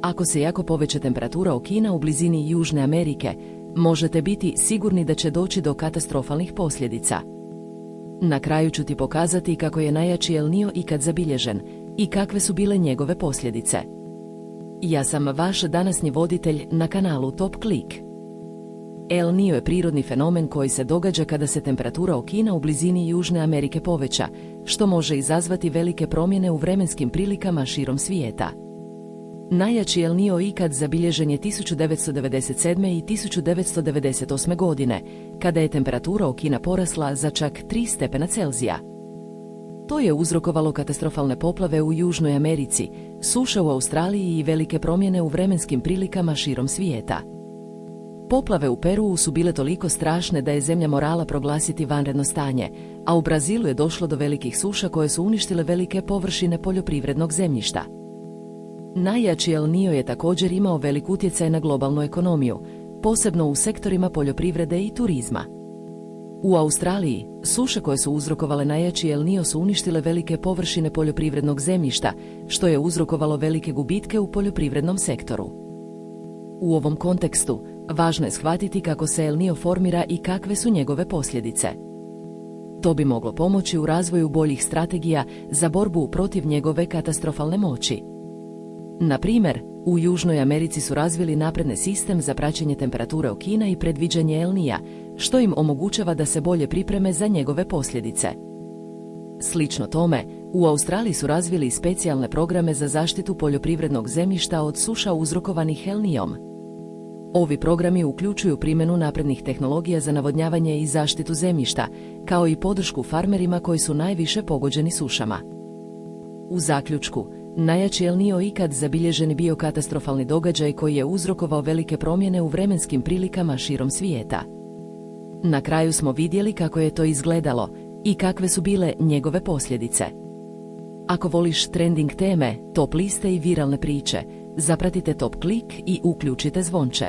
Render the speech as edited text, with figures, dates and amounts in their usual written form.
Ako se jako poveća temperatura okina u blizini Južne Amerike, možete biti sigurni da će doći do katastrofalnih posljedica. Na kraju ću ti pokazati kako je najjači El Niño ikad zabilježen i kakve su bile njegove posljedice. Ja sam vaš današnji voditelj na kanalu Top Klik. El Niño je prirodni fenomen koji se događa kada se temperatura okina u blizini Južne Amerike poveća, što može izazvati velike promjene u vremenskim prilikama širom svijeta. Najjači El Niño ikad zabilježen je 1997. i 1998. godine, kada je temperatura okina porasla za čak 3 stepena Celzija. To je uzrokovalo katastrofalne poplave u Južnoj Americi, suše u Australiji i velike promjene u vremenskim prilikama širom svijeta. Poplave u Peruu su bile toliko strašne da je zemlja morala proglasiti vanredno stanje, a u Brazilu je došlo do velikih suša koje su uništile velike površine poljoprivrednog zemljišta. Najjači El Niño je također imao velik utjecaj na globalnu ekonomiju, posebno u sektorima poljoprivrede i turizma. U Australiji, suše koje su uzrokovale najjači El Niño su uništile velike površine poljoprivrednog zemljišta, što je uzrokovalo velike gubitke u poljoprivrednom sektoru. U ovom kontekstu, važno je shvatiti kako se El Niño formira i kakve su njegove posljedice. To bi moglo pomoći u razvoju boljih strategija za borbu protiv njegove katastrofalne moći. Na primjer, u Južnoj Americi su razvili napredni sistem za praćenje temperature okina i predviđanje El Niña, što im omogućava da se bolje pripreme za njegove posljedice. Slično tome, u Australiji su razvili specijalne programe za zaštitu poljoprivrednog zemljišta od suša uzrokovanih El Niñom. Ovi programi uključuju primjenu naprednih tehnologija za navodnjavanje i zaštitu zemljišta, kao i podršku farmerima koji su najviše pogođeni sušama. U zaključku, najjači El Niño ikad zabilježeni bio katastrofalni događaj koji je uzrokovao velike promjene u vremenskim prilikama širom svijeta. Na kraju smo vidjeli kako je to izgledalo i kakve su bile njegove posljedice. Ako voliš trending teme, top liste i viralne priče, zapratite Top Klik i uključite zvonče.